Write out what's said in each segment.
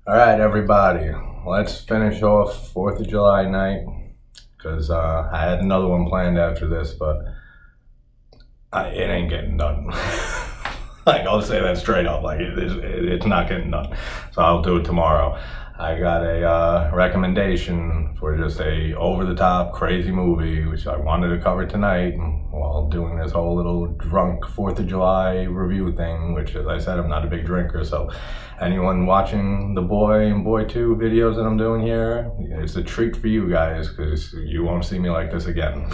All right, everybody, let's finish off 4th of July night because I had another one planned after this, but it ain't getting done. Like, I'll say that straight up. Like, it's not getting done. So I'll do it tomorrow. I got a recommendation for just a over-the-top crazy movie, which I wanted to cover tonight while doing this whole little drunk 4th of July review thing, which, as I said, I'm not a big drinker. So anyone watching the Boy and Boy 2 videos that I'm doing here, it's a treat for you guys because you won't see me like this again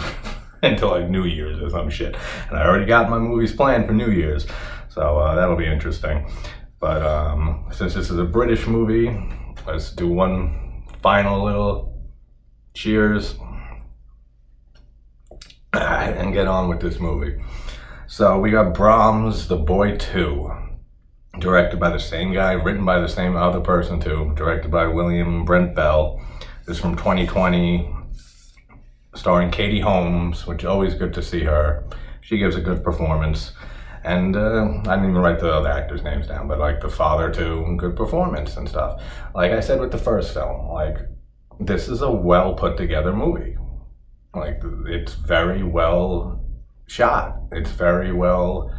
until like New Year's or some shit. And I already got my movies planned for New Year's. So that'll be interesting. But since this is a British movie, let's do one final little cheers and get on with this movie. So we got Brahms, The Boy 2, directed by the same guy, written by the same other person too, directed by William Brent Bell. This is from 2020, starring Katie Holmes, which is always good to see her. She gives a good performance. And I didn't even write the other actors' names down, but like the father too, good performance and stuff. Like I said with the first film, like this is a well put together movie. Like it's very well shot. It's very well,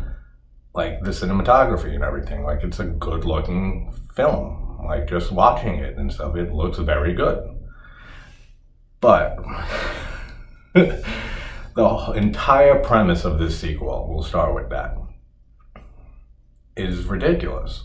like the cinematography and everything. Like it's a good looking film. Like just watching it and stuff, it looks very good. But the entire premise of this sequel, we'll start with that, is ridiculous.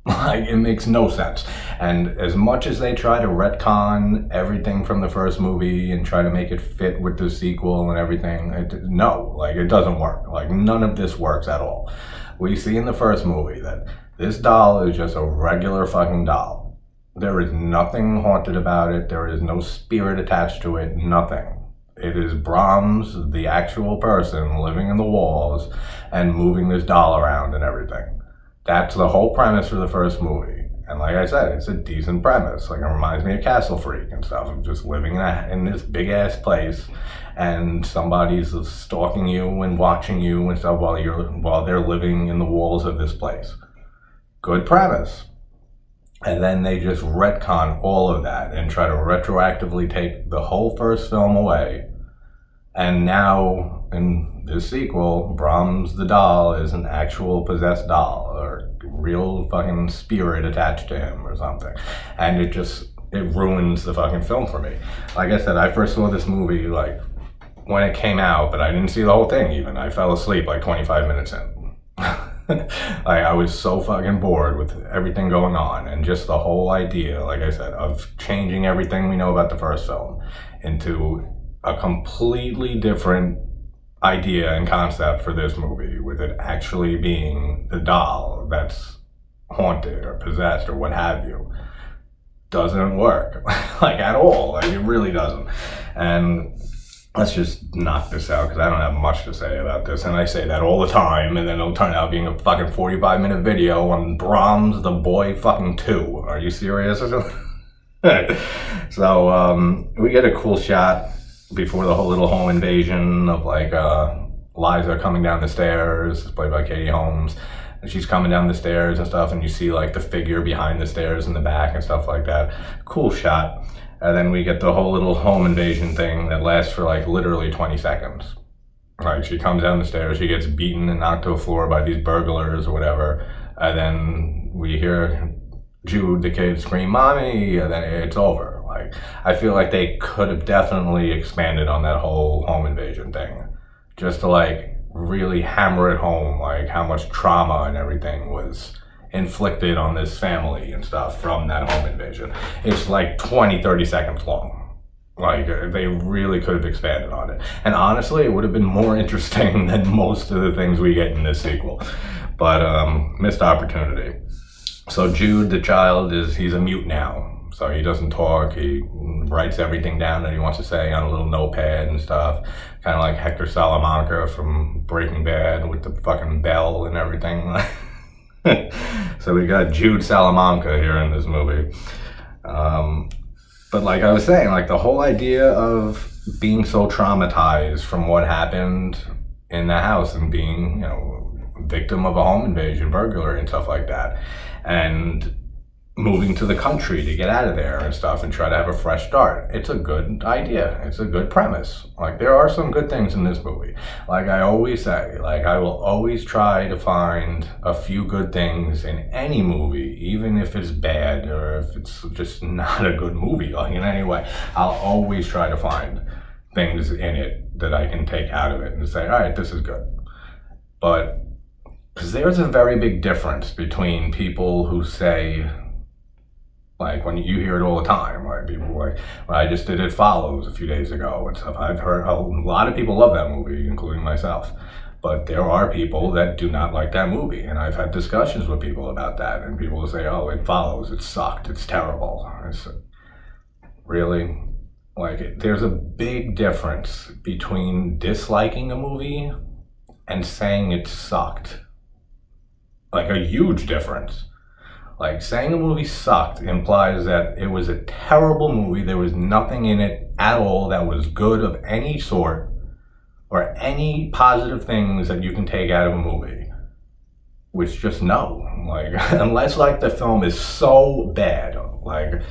Like, it makes no sense. And as much as they try to retcon everything from the first movie and try to make it fit with the sequel and everything, no, like, it doesn't work. Like, none of this works at all. We see in the first movie that this doll is just a regular fucking doll. There is nothing haunted about it. There is no spirit attached to it, nothing. It is Brahms, the actual person, living in the walls and moving this doll around and everything. That's the whole premise for the first movie. And like I said, it's a decent premise. Like, it reminds me of Castle Freak and stuff. Of just living in this big-ass place and somebody's stalking you and watching you and stuff while they're living in the walls of this place. Good premise. And then they just retcon all of that and try to retroactively take the whole first film away. And now, in this sequel, Brahms the doll is an actual possessed doll or real fucking spirit attached to him or something. And it ruins the fucking film for me. Like I said, I first saw this movie like when it came out, but I didn't see the whole thing even. I fell asleep like 25 minutes in. Like, I was so fucking bored with everything going on and just the whole idea, like I said, of changing everything we know about the first film into a completely different idea and concept for this movie, with it actually being the doll that's haunted or possessed or what have you, doesn't work like at all. Like, it really doesn't. And let's just knock this out because I don't have much to say about this, and I say that all the time, and then it'll turn out being a fucking 45-minute video on Brahms the Boy fucking 2. Are you serious? So we get a cool shot before the whole little home invasion of like Liza coming down the stairs, played by Katie Holmes, and she's coming down the stairs and stuff, and you see like the figure behind the stairs in the back and stuff like that. Cool shot. And then we get the whole little home invasion thing that lasts for like literally 20 seconds. Like, she comes down the stairs, she gets beaten and knocked to the floor by these burglars or whatever. And then we hear Jude, the kid, scream, "Mommy!" And then it's over. Like, I feel like they could have definitely expanded on that whole home invasion thing. Just to like really hammer it home, like how much trauma and everything was inflicted on this family and stuff from that home invasion. It's like 20-30 seconds long. Like, they really could have expanded on it, and honestly it would have been more interesting than most of the things we get in this sequel, but missed opportunity. So Jude, the child, he's a mute now, so he doesn't talk. He writes everything down that he wants to say on a little notepad and stuff, kind of like Hector Salamanca from Breaking Bad with the fucking bell and everything. So we got Jude Salamanca here in this movie. But like I was saying, like the whole idea of being so traumatized from what happened in the house and being, victim of a home invasion, burglary and stuff like that. And moving to the country to get out of there and stuff and try to have a fresh start. It's a good idea. It's a good premise. Like, there are some good things in this movie. Like I always say, like, I will always try to find a few good things in any movie, even if it's bad or if it's just not a good movie, like in any way. I'll always try to find things in it that I can take out of it and say, all right, this is good. But because there's a very big difference between people who say, like, when you hear it all the time, like people like, well, I just did It Follows a few days ago and stuff. I've heard a lot of people love that movie, including myself. But there are people that do not like that movie. And I've had discussions with people about that. And people will say, oh, It Follows, it sucked, it's terrible. It's, really? Like, there's a big difference between disliking a movie and saying it sucked. Like, a huge difference. Like, saying a movie sucked implies that it was a terrible movie. There was nothing in it at all that was good of any sort or any positive things that you can take out of a movie. Which just no. Like, unless, like, the film is so bad. Like,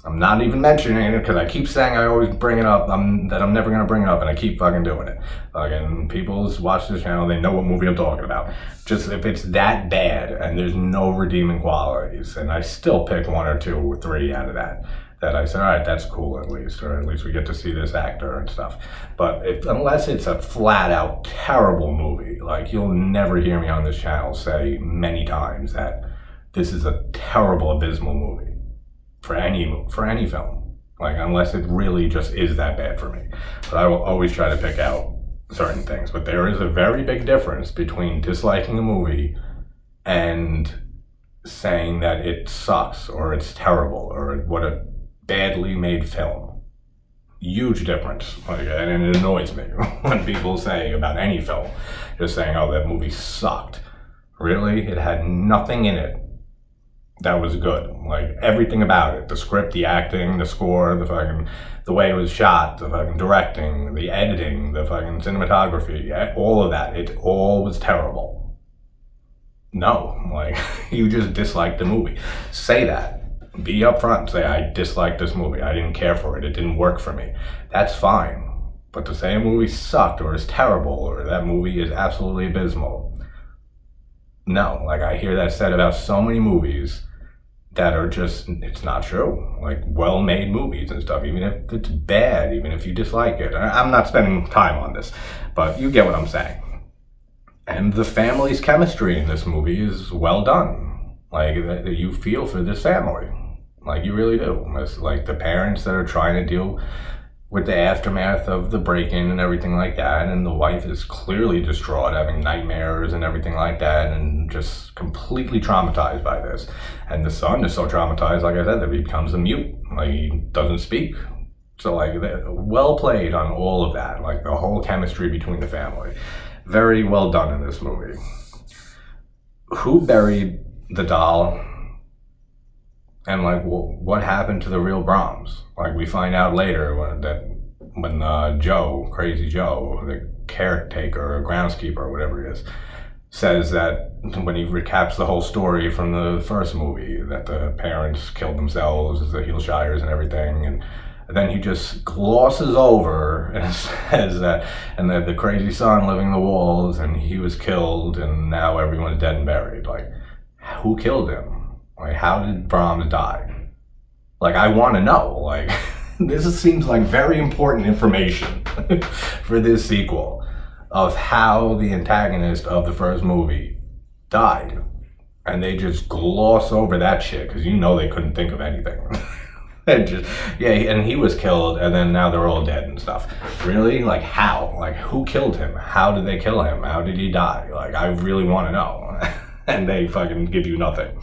I'm not even mentioning it because I keep saying I always bring it up, that I'm never going to bring it up, and I keep fucking doing it. Again, people watch this channel, they know what movie I'm talking about. Just if it's that bad and there's no redeeming qualities, and I still pick one or two or three out of that I said, all right, that's cool at least, or at least we get to see this actor and stuff. But unless it's a flat out terrible movie, like, you'll never hear me on this channel say many times that this is a terrible, abysmal movie. For any film, like, unless it really just is that bad for me. But I will always try to pick out certain things. But there is a very big difference between disliking a movie and saying that it sucks or it's terrible or what a badly made film. Huge difference. Like, and it annoys me when people say about any film, just saying, oh, that movie sucked. Really? It had nothing in it that was good. Like, everything about it, the script, the acting, the score, the way it was shot, the fucking directing, the editing, the fucking cinematography, all of that, it all was terrible. No, like, you just disliked the movie. Say that. Be upfront. Say, I disliked this movie. I didn't care for it. It didn't work for me. That's fine. But to say a movie sucked or is terrible or that movie is absolutely abysmal, no. Like, I hear that said about so many movies that are just, it's not true. Like, well-made movies and stuff, even if it's bad, even if you dislike it. I'm not spending time on this, but you get what I'm saying. And the family's chemistry in this movie is well done. Like, that you feel for this family. Like, you really do. It's like the parents that are trying to deal with the aftermath of the break-in and everything like that, and the wife is clearly distraught, having nightmares and everything like that, and just completely traumatized by this. And the son is so traumatized, like I said, that he becomes a mute. Like, he doesn't speak. So, like, well played on all of that, like the whole chemistry between the family. Very well done in this movie. Who buried the doll? And, like, what happened to the real Brahms? Like, we find out later when Joe, Crazy Joe, the caretaker or groundskeeper or whatever he is, says that when he recaps the whole story from the first movie, that the parents killed themselves, the Heelshires and everything, and then he just glosses over and says that, and that the crazy son living in the walls, and he was killed, and now everyone's dead and buried. Like, who killed him? Like, how did Brahms die? Like, I want to know. Like, this seems like very important information for this sequel of how the antagonist of the first movie died. And they just gloss over that shit because you know they couldn't think of anything. And he was killed, and then now they're all dead and stuff. Really? Like, how? Like, who killed him? How did they kill him? How did he die? Like, I really want to know. And they fucking give you nothing.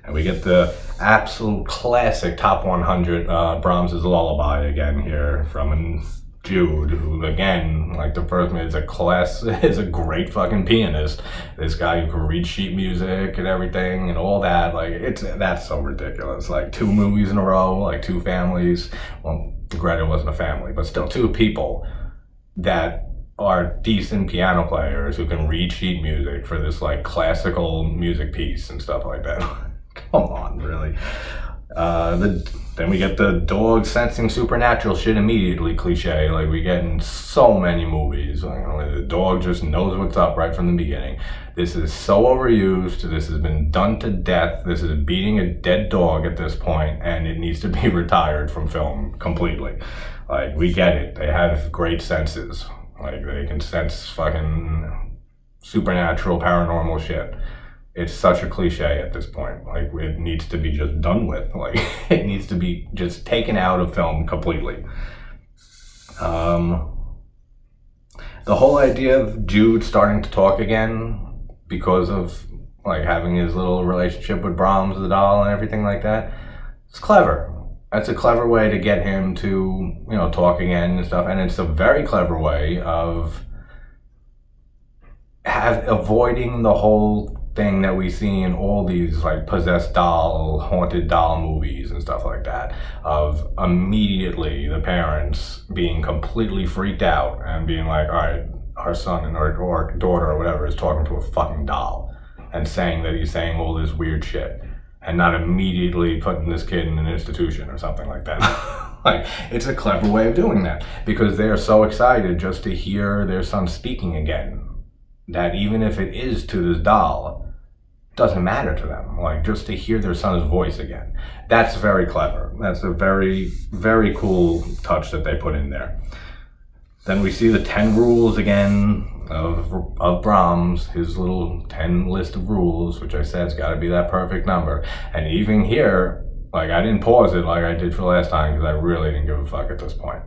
And we get the absolute classic top 100 Brahms' Lullaby again here from Jude, who again, like the first one, is a great fucking pianist. This guy who can read sheet music and everything and all that. Like, that's so ridiculous. Like, 2 movies in a row, like 2 families. Well, Greta wasn't a family, but still 2 people that are decent piano players who can read sheet music for this, like, classical music piece and stuff like that. Come on, really. Then we get the dog sensing supernatural shit immediately cliche, like we get in so many movies. Like, the dog just knows what's up right from the beginning. This is so overused. This has been done to death. This is beating a dead dog at this point, and it needs to be retired from film completely. Like, we get it. They have great senses. Like, they can sense fucking supernatural, paranormal shit. It's such a cliche at this point. Like, it needs to be just done with. Like, it needs to be just taken out of film completely. The whole idea of Jude starting to talk again because of, like, having his little relationship with Brahms the doll and everything like that, it's clever. That's a clever way to get him to, talk again and stuff. And it's a very clever way of avoiding the whole thing that we see in all these like possessed doll, haunted doll movies and stuff like that, of immediately the parents being completely freaked out and being like, all right, our son or daughter or whatever is talking to a fucking doll and saying that he's saying all this weird shit, and not immediately putting this kid in an institution or something like that. Like, it's a clever way of doing that because they're so excited just to hear their son speaking again, that even if it is to this doll, doesn't matter to them. Like, just to hear their son's voice again. That's very clever. That's a very, very cool touch that they put in there. Then we see the 10 rules again of Brahms, his little 10 list of rules, which I said it's got to be that perfect number. And even here, like, I didn't pause it like I did for last time because I really didn't give a fuck at this point.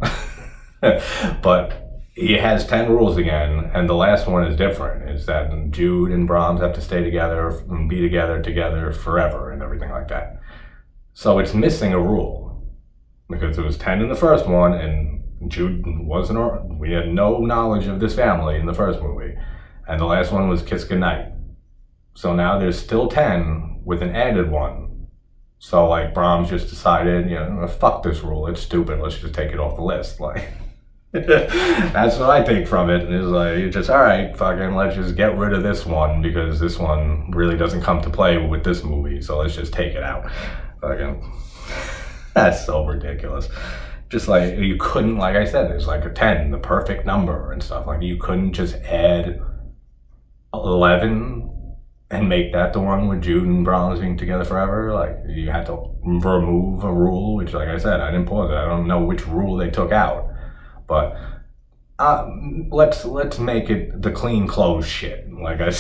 But he has 10 rules again, and the last one is different. It's that Jude and Brahms have to stay together and be together forever and everything like that. So it's missing a rule because there was 10 in the first one, and Jude we had no knowledge of this family in the first movie. And the last one was kiss goodnight. So now there's still 10 with an added one. So like Brahms just decided, fuck this rule. It's stupid. Let's just take it off the list. Like, that's what I take from it. Is like, you're just, all right, fucking, let's just get rid of this one because this one really doesn't come to play with this movie. So let's just take it out. Fucking, that's so ridiculous. Just like, you couldn't, like I said, there's like a 10, the perfect number and stuff. Like, you couldn't just add 11 and make that the one with Jude and Brahms being together forever. Like, you had to remove a rule, which, like I said, I didn't pause it. I don't know which rule they took out. But let's make it the clean clothes shit. Like I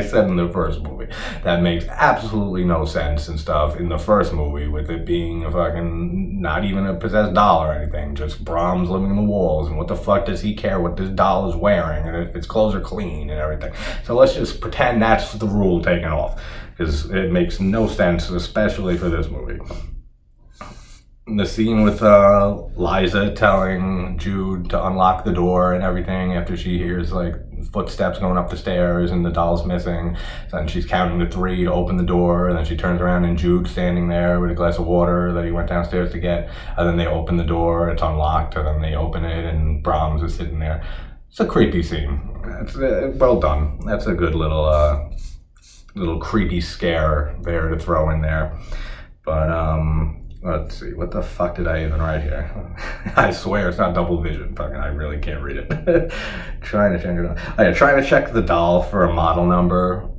said in the first movie, that makes absolutely no sense and stuff in the first movie, with it being a fucking not even a possessed doll or anything, just Brahms living in the walls. And what the fuck does he care what this doll is wearing and if its clothes are clean and everything? So let's just pretend that's the rule taken off, because it makes no sense, especially for this movie. The scene with Liza telling Jude to unlock the door and everything after she hears like footsteps going up the stairs and the doll's missing. And she's counting to 3 to open the door, and then she turns around and Jude's standing there with a glass of water that he went downstairs to get. And then they open the door, it's unlocked, and then they open it and Brahms is sitting there. It's a creepy scene. It's well done. That's a good little creepy scare there to throw in there. But let's see, what the fuck did I even write here? I swear it's not double vision. Fucking, I really can't read it. Trying to check the doll for a model number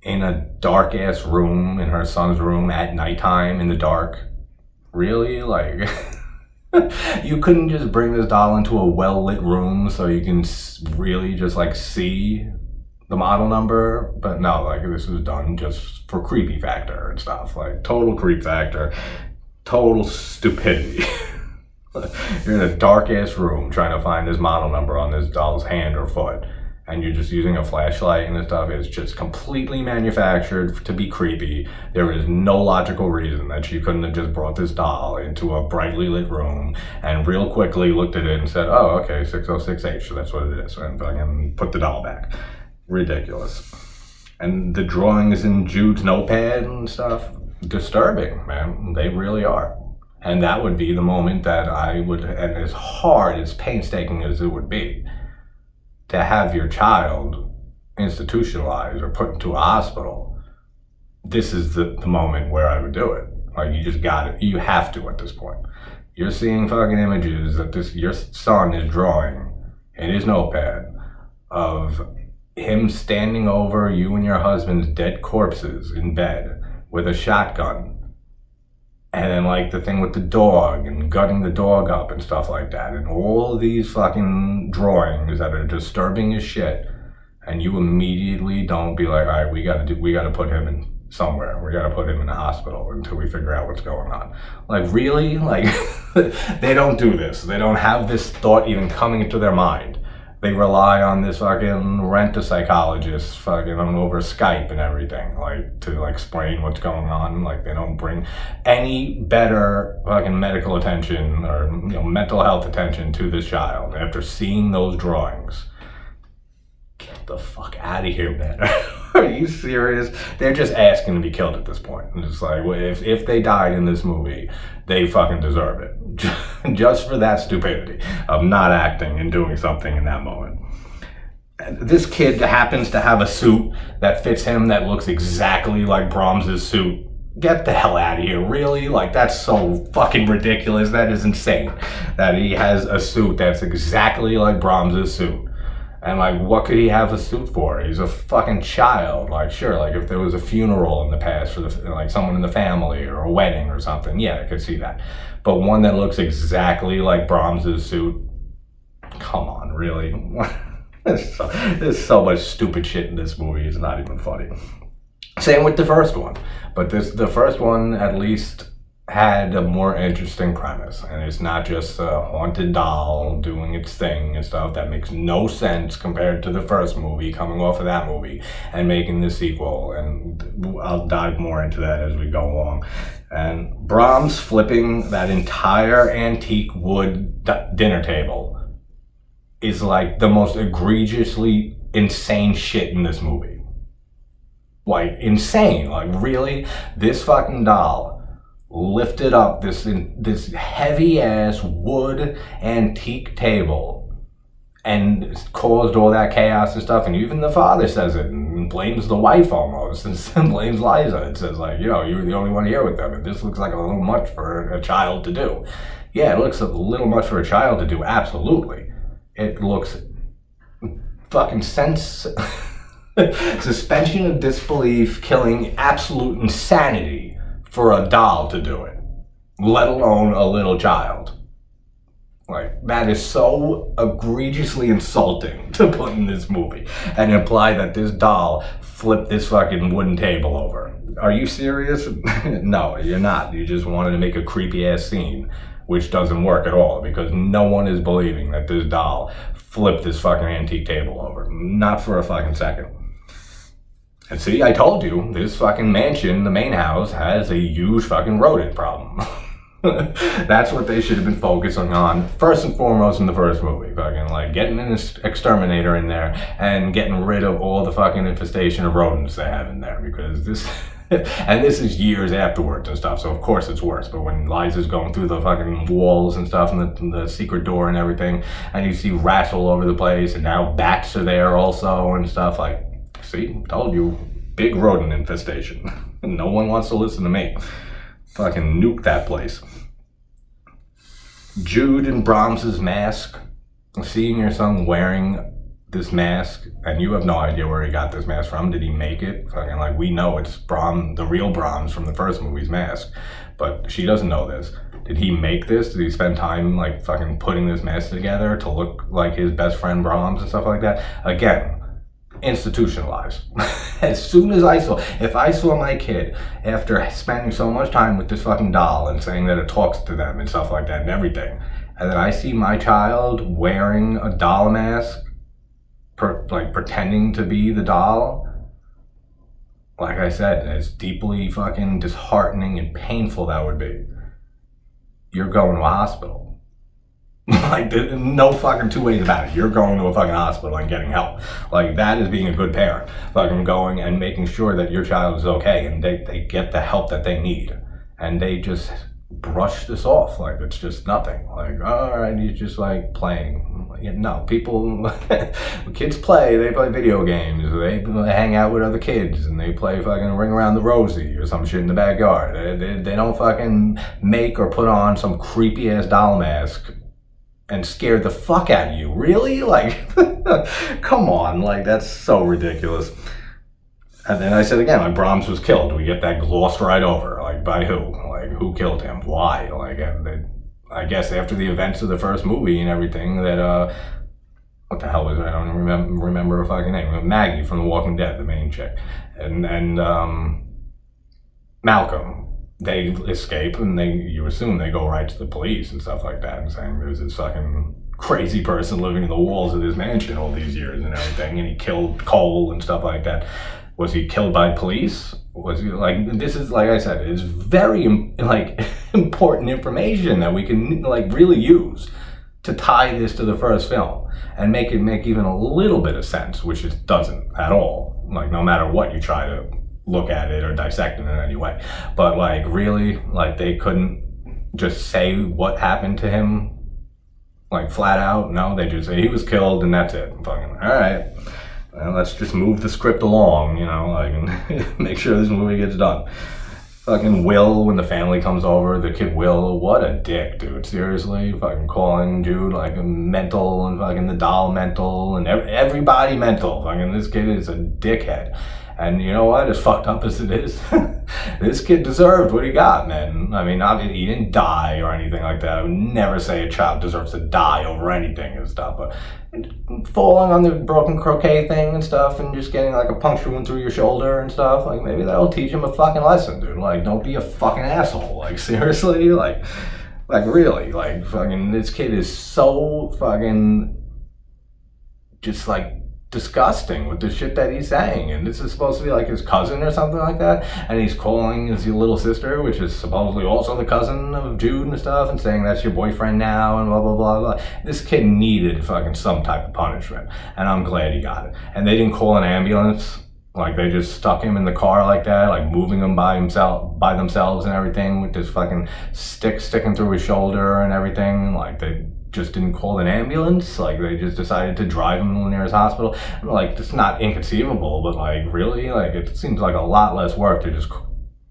in a dark ass room in her son's room at nighttime in the dark. Really? Like, you couldn't just bring this doll into a well lit room so you can really just like see the model number? But no, like, this was done just for creepy factor and stuff. Like, total creep factor. Total stupidity. You're in a dark ass room trying to find this model number on this doll's hand or foot, and you're just using a flashlight and stuff. It's just completely manufactured to be creepy. There is no logical reason that she couldn't have just brought this doll into a brightly lit room and real quickly looked at it and said, oh, okay, 606H, so that's what it is, and fucking put the doll back. Ridiculous. And the drawings in Jude's notepad and stuff, disturbing, man. They really are. And that would be the moment that I would, and as hard, as painstaking as it would be, to have your child institutionalized or put into a hospital this is the moment where I would do it. Like, you just got it. You have to at this point. You're seeing fucking images that your son is drawing in his notepad of him standing over you and your husband's dead corpses in bed with a shotgun. And then, like, the thing with the dog and gutting the dog up and stuff like that. And all these fucking drawings that are disturbing as shit. And you immediately don't be like, all right, we gotta put him in somewhere. We gotta put him in a hospital until we figure out what's going on. Like, really? Like, they don't do this. They don't have this thought even coming into their mind. They rely on this fucking rent-a-psychologist fucking over Skype and everything, like, to like explain what's going on. Like, they don't bring any better fucking medical attention or, you know, mental health attention to this child after seeing those drawings. Get the fuck out of here, man. Are you serious? They're just asking to be killed at this point. And it's like, well, if they died in this movie, they fucking deserve it. Just for that stupidity of not acting and doing something in that moment. This kid happens to have a suit that fits him that looks exactly like Brahms' suit. Get the hell out of here, really? Like, that's so fucking ridiculous. That is insane. That he has a suit that's exactly like Brahms' suit. And, like, what could he have a suit for? He's a fucking child. Like, sure, like, if there was a funeral in the past for like someone in the family or a wedding or something, yeah, I could see that. But one that looks exactly like Brahms' suit, come on, really? There's so much stupid shit in this movie. It's not even funny. Same with the first one. But the first one at least had a more interesting premise, and it's not just a haunted doll doing its thing and stuff that makes no sense compared to the first movie, coming off of that movie and making the sequel, and I'll dive more into that as we go along. And Brahms flipping that entire antique wood dinner table is like the most egregiously insane shit in this movie. Like, insane. Like, really? This fucking doll lifted up this heavy ass wood antique table and caused all that chaos and stuff. And even the father says it and blames the wife almost, and blames Liza. It says, like, you know, you're the only one here with them, and this looks like a little much for a child to do. Yeah, it looks a little much for a child to do, absolutely. It looks fucking suspension of disbelief, killing absolute insanity for a doll to do it, let alone a little child. Like, that is so egregiously insulting to put in this movie and imply that this doll flipped this fucking wooden table over. Are you serious? No, you're not. You just wanted to make a creepy ass scene, which doesn't work at all, because no one is believing that this doll flipped this fucking antique table over. Not for a fucking second. And see, I told you, this fucking mansion, the main house, has a huge fucking rodent problem. That's what they should have been focusing on first and foremost in the first movie. Fucking, like, getting an exterminator in there and getting rid of all the fucking infestation of rodents they have in there, because this... and this is years afterwards and stuff, so of course it's worse. But when Liza's going through the fucking walls and stuff and the secret door and everything, and you see rats all over the place, and now bats are there also and stuff, like... See, told you, big rodent infestation. No one wants to listen to me. Fucking nuke that place. Jude in Brahms' mask. Seeing your son wearing this mask, and you have no idea where he got this mask from. Did he make it? Fucking, like, we know it's the real Brahms from the first movie's mask, but she doesn't know this. Did he make this? Did he spend time, like, fucking putting this mask together to look like his best friend Brahms and stuff like that? Again, institutionalized. As soon as if I saw my kid after spending so much time with this fucking doll and saying that it talks to them and stuff like that and everything, and then I see my child wearing a doll mask, like pretending to be the doll, like I said, as deeply fucking disheartening and painful that would be, you're going to a hospital. Like, there's no fucking two ways about it. You're going to a fucking hospital and getting help. Like, that is being a good parent. Fucking going and making sure that your child is okay and they get the help that they need. And they just brush this off like it's just nothing. Like, all right, he's just, like, playing. No, people, kids play. They play video games. They hang out with other kids, and they play fucking Ring Around the Rosie or some shit in the backyard. They don't fucking make or put on some creepy ass doll mask and scare the fuck out of you. Really? Like, come on. Like, that's so ridiculous. And then I said again, like, Brahms was killed. We get that glossed right over. Like, by who? Like, who killed him? Why? Like, I guess after the events of the first movie and everything, that, what the hell was it? I don't remember her fucking name. Maggie from The Walking Dead, the main chick. And Malcolm. They escape, and you assume they go right to the police and stuff like that, and saying there's this fucking crazy person living in the walls of this mansion all these years and everything, and he killed Cole and stuff like that. Was he killed by police? Was he, like, this is, like I said, it's very, like, important information that we can, like, really use to tie this to the first film and make it make even a little bit of sense, which it doesn't at all. Like, no matter what you try to look at it or dissect it in any way. But, like, really, like, they couldn't just say what happened to him, like, flat out. No, they just say he was killed and that's it. Fucking, all right. Well, let's just move the script along, you know, like, and make sure this movie gets done. Fucking Will, when the family comes over, the kid Will, what a dick, dude. Seriously, fucking calling Jude like a mental, and fucking the doll mental, and everybody mental. Fucking this kid is a dickhead. And you know what? As fucked up as it is, this kid deserved what he got, man. I mean, he didn't die or anything like that. I would never say a child deserves to die over anything and stuff, but falling on the broken croquet thing and stuff and just getting like a puncture wound through your shoulder and stuff, like, maybe that'll teach him a fucking lesson, dude. Like, don't be a fucking asshole. Like, seriously? Like really? Like, fucking, this kid is so fucking just, like, disgusting with the shit that he's saying, and this is supposed to be like his cousin or something like that, and he's calling his little sister, which is supposedly also the cousin of Jude and stuff, and saying that's your boyfriend now and blah blah blah blah. This kid needed fucking some type of punishment, and I'm glad he got it. And they didn't call an ambulance. Like, they just stuck him in the car like that, like moving him by themselves and everything, with this fucking stick sticking through his shoulder and everything. Like, they just didn't call an ambulance. Like, they just decided to drive him to the nearest hospital. Like, it's not inconceivable, but, like, really, like, it seems like a lot less work to just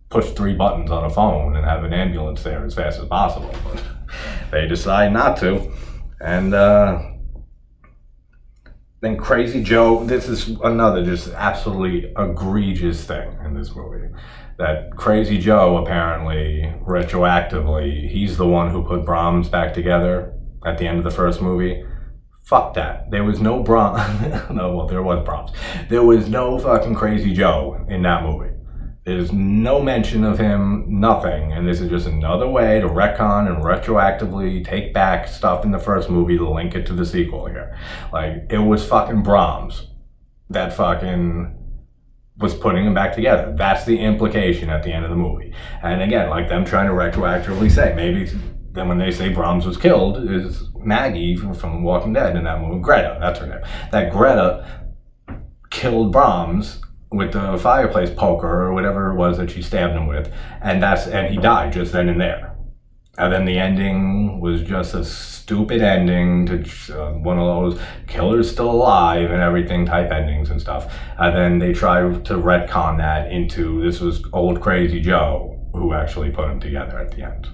push 3 buttons on a phone and have an ambulance there as fast as possible. But they decide not to. And then Crazy Joe, this is another just absolutely egregious thing in this movie. That Crazy Joe, apparently, retroactively, he's the one who put Brahms back together at the end of the first movie. Fuck that. There was no Brahms. No, well, there was Brahms. There was no fucking Crazy Joe in that movie. There's no mention of him, nothing, and this is just another way to retcon and retroactively take back stuff in the first movie to link it to the sequel here. Like, it was fucking Brahms that fucking was putting them back together. That's the implication at the end of the movie. And again, like, them trying to retroactively say, maybe then when they say Brahms was killed, is Maggie from Walking Dead in that movie, Greta, that's her name. That Greta killed Brahms with the fireplace poker or whatever it was that she stabbed him with, and he died just then and there. And then the ending was just a stupid ending to one of those killers still alive and everything type endings and stuff. And then they tried to retcon that into this was old Crazy Joe who actually put them together at the end.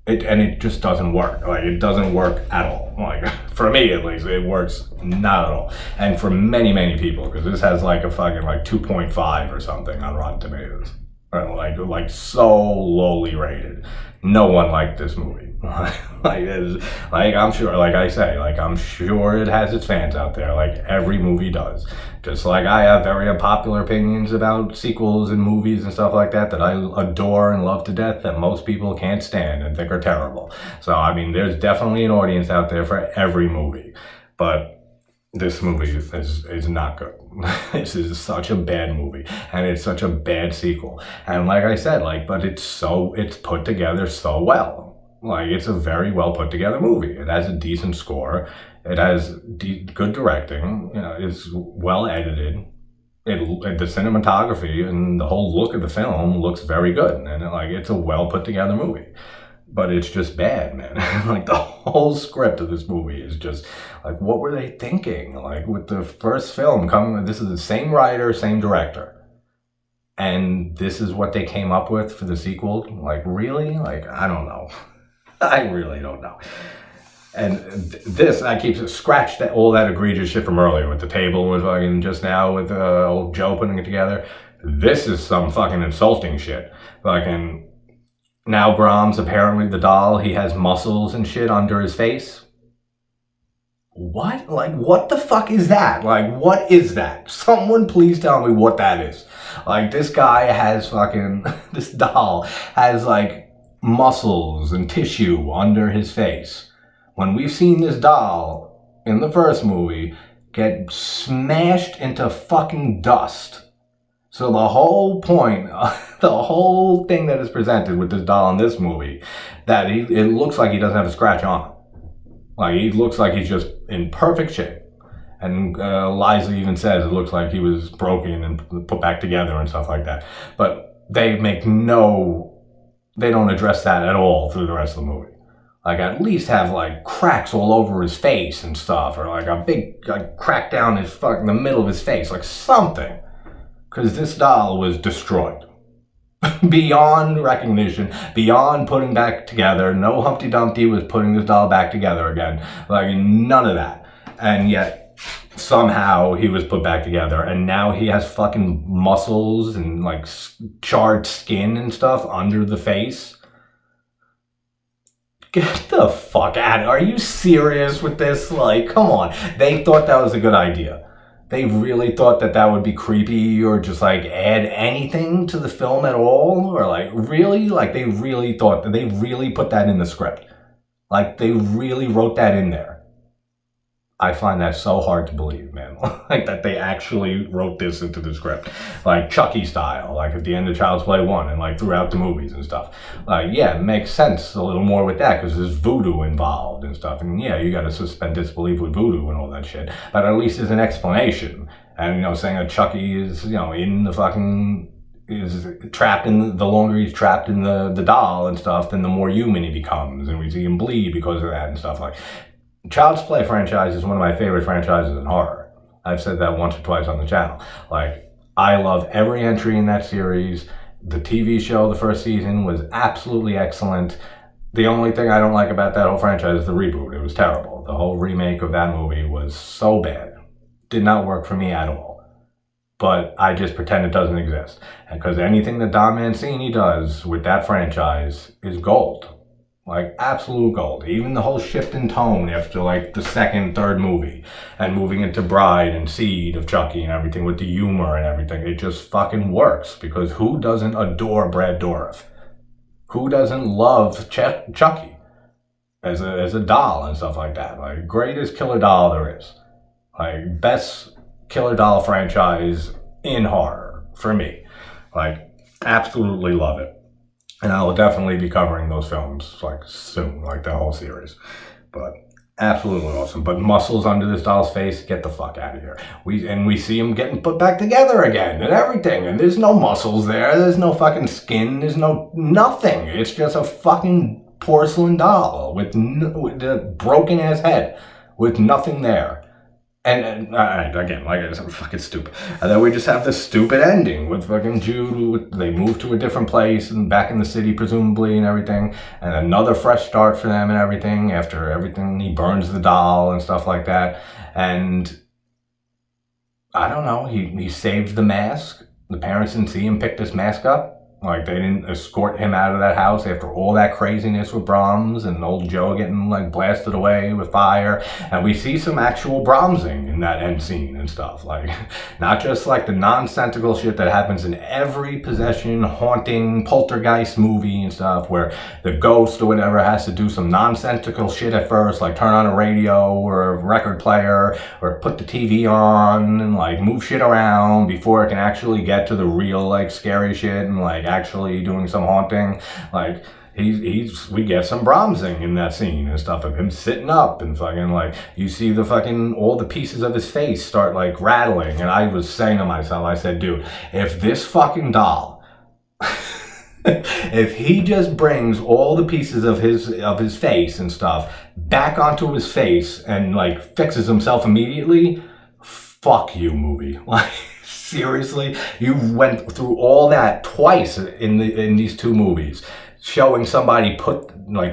It just doesn't work. Like, it doesn't work at all. Like, for me at least, it works not at all. And for many, many people, because this has like a fucking like 2.5 or something on Rotten Tomatoes. Or like so lowly rated. No one liked this movie. I'm sure, like I say, like, I'm sure it has its fans out there, like every movie does. Just like I have very unpopular opinions about sequels and movies and stuff like that I adore and love to death that most people can't stand and think are terrible. So, I mean, there's definitely an audience out there for every movie. But this movie is not good. This is such a bad movie, and it's such a bad sequel. And like I said, like, but it's put together so well. Like, it's a very well put together movie. It has a decent score. It has good directing. You know, it's well edited. The cinematography and the whole look of the film looks very good, and like, it's a well put together movie. But it's just bad, man. Like the whole script of this movie is just like, what were they thinking? Like with the first film coming, this is the same writer, same director, and this is what they came up with for the sequel. Like really? Like I don't know. I really don't know. And this, I keep scratched all that egregious shit from earlier with the table with fucking just now with old Joe putting it together. This is some fucking insulting shit. Fucking now Brahms, apparently the doll, he has muscles and shit under his face. What? Like, what the fuck is that? Like, what is that? Someone please tell me what that is. Like, this guy has fucking, this doll has like muscles and tissue under his face. When we've seen this doll in the first movie get smashed into fucking dust. So the whole point, the whole thing that is presented with this doll in this movie, that it looks like he doesn't have a scratch on him. Like he looks like he's just in perfect shape. And Liza even says it looks like he was broken and put back together and stuff like that. But they don't address that at all through the rest of the movie. Like, at least have, like, cracks all over his face and stuff. Or, like, a big crack down his fucking the middle of his face. Like, something. Because this doll was destroyed. Beyond recognition. Beyond putting back together. No Humpty Dumpty was putting this doll back together again. Like, none of that. And yet, somehow, he was put back together. And now he has fucking muscles and, like, charred skin and stuff under the face. Get the fuck out of here. Are you serious with this? Like, come on. They thought that was a good idea. They really thought that that would be creepy or just, like, add anything to the film at all? Or, like, really? Like, they really thought that they really put that in the script. Like, they really wrote that in there. I find that so hard to believe, man. Like, that they actually wrote this into the script. Like, Chucky style, like at the end of Child's Play 1 and, like, throughout the movies and stuff. Like, yeah, it makes sense a little more with that because there's voodoo involved and stuff. And, yeah, you got to suspend disbelief with voodoo and all that shit. But at least there's an explanation. And, you know, saying that Chucky is, you know, in the fucking... is trapped in the longer he's trapped in the doll and stuff, then the more human he becomes. And we see him bleed because of that and stuff like... Child's Play franchise is one of my favorite franchises in horror. I've said that once or twice on the channel. Like, I love every entry in that series. The TV show, the first season, was absolutely excellent. The only thing I don't like about that whole franchise is the reboot. It was terrible. The whole remake of that movie was so bad. Did not work for me at all. But I just pretend it doesn't exist. And because anything that Don Mancini does with that franchise is gold. Like, absolute gold. Even the whole shift in tone after, like, the second, third movie. And moving into Bride and Seed of Chucky and everything with the humor and everything. It just fucking works. Because who doesn't adore Brad Dourif? Who doesn't love Chucky? As a doll and stuff like that. Like, greatest killer doll there is. Like, best killer doll franchise in horror. For me. Like, absolutely love it. And I will definitely be covering those films, like, soon, like, the whole series. But absolutely awesome. But muscles under this doll's face, get the fuck out of here. We see him getting put back together again and everything. And there's no muscles there. There's no fucking skin. There's nothing. It's just a fucking porcelain doll with a broken-ass head with nothing there. And again, like I said, fucking stupid. And then we just have this stupid ending with fucking Jude. They move to a different place and back in the city, presumably, and everything. And another fresh start for them and everything. After everything, he burns the doll and stuff like that. And I don't know, he saved the mask. The parents didn't see him pick this mask up. Like, they didn't escort him out of that house after all that craziness with Brahms and old Joe getting, like, blasted away with fire. And we see some actual Brahmsing in that end scene and stuff. Like, not just, like, the nonsensical shit that happens in every possession, haunting, poltergeist movie and stuff where the ghost or whatever has to do some nonsensical shit at first, like turn on a radio or a record player or put the TV on and, like, move shit around before it can actually get to the real, like, scary shit and, like, actually doing some haunting. Like, we get some Brahmsing in that scene and stuff of him sitting up and fucking, like, you see the fucking, all the pieces of his face start, like, rattling. And I was saying to myself, I said, dude, if this fucking doll If he just brings all the pieces of his face and stuff back onto his face and like fixes himself immediately, fuck you, movie. Like, seriously, you went through all that twice in these two movies, showing somebody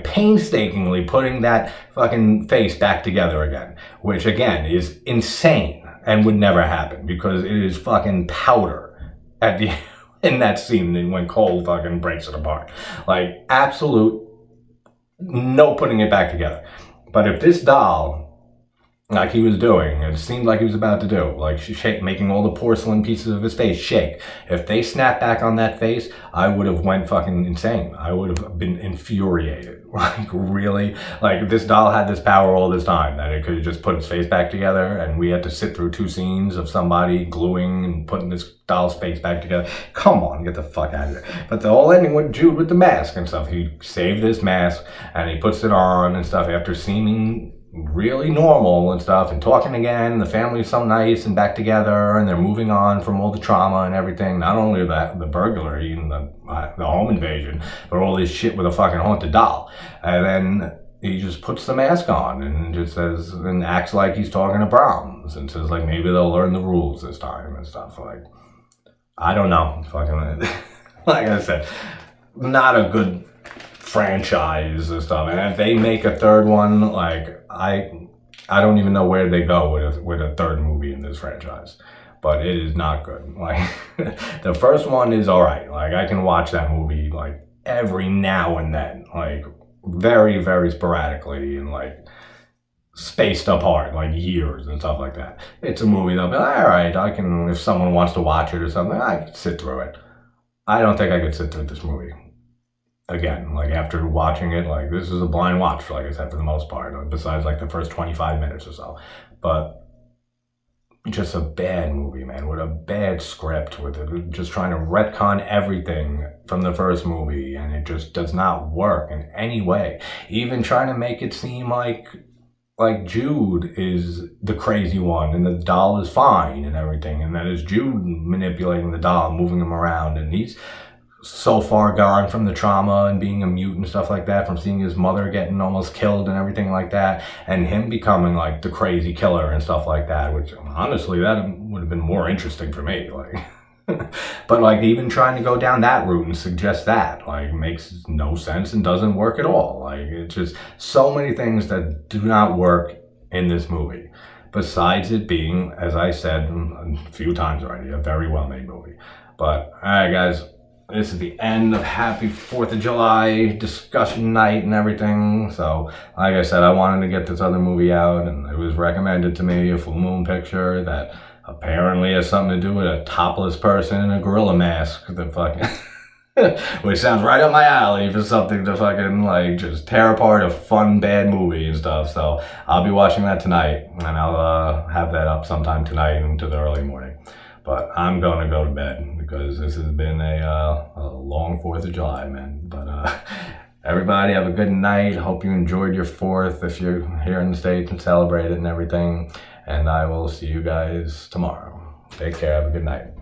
painstakingly putting that fucking face back together again, which again is insane and would never happen because it is fucking powder at the in that scene when Cole fucking breaks it apart. Like, absolute no putting it back together. But if this doll, like he was doing, it seemed like he was about to do, like making all the porcelain pieces of his face shake. If they snapped back on that face, I would have went fucking insane. I would have been infuriated. Like, really? Like, this doll had this power all this time that it could have just put its face back together, and we had to sit through 2 scenes of somebody gluing and putting this doll's face back together. Come on, get the fuck out of here. But the whole ending with Jude with the mask and stuff, he saved this mask and he puts it on and stuff after seeming really normal and stuff and talking again. The family's so nice and back together and they're moving on from all the trauma and everything. Not only the burglary and the home invasion, but all this shit with a fucking haunted doll. And then he just puts the mask on and just says and acts like he's talking to Brahms and says like maybe they'll learn the rules this time and stuff. Like, I don't know. Fucking like I said, not a good franchise and stuff. And if they make a third one, like I don't even know where they go with a third movie in this franchise. But it is not good. Like, the first one is all right. Like, I can watch that movie like every now and then, like very, very sporadically and like spaced apart, like years and stuff like that. It's a movie that'll be like, all right, I can, if someone wants to watch it or something, I can sit through it. I don't think I could sit through this movie again. Like, after watching it, like, this is a blind watch, like I said, for the most part, besides like the first 25 minutes or so. But just a bad movie, man, with a bad script, with it just trying to retcon everything from the first movie, and it just does not work in any way. Even trying to make it seem like Jude is the crazy one and the doll is fine and everything, and that is Jude manipulating the doll, moving him around, and he's so far gone from the trauma and being a mute and stuff like that, from seeing his mother getting almost killed and everything like that, and him becoming like the crazy killer and stuff like that, which honestly that would have been more interesting for me. Like, but like even trying to go down that route and suggest that like makes no sense and doesn't work at all. Like, it's just so many things that do not work in this movie, besides it being, as I said a few times already, a very well made movie. But all right, guys, this is the end of Happy 4th of July discussion night and everything. So, like I said, I wanted to get this other movie out, and it was recommended to me, a full moon picture that apparently has something to do with a topless person in a gorilla mask. The fucking, which sounds right up my alley for something to fucking like just tear apart a fun bad movie and stuff. So I'll be watching that tonight, and I'll have that up sometime tonight into the early morning. But I'm going to go to bed because this has been a long 4th of July, man. But everybody have a good night. Hope you enjoyed your 4th if you're here in the States and celebrate it and everything. And I will see you guys tomorrow. Take care. Have a good night.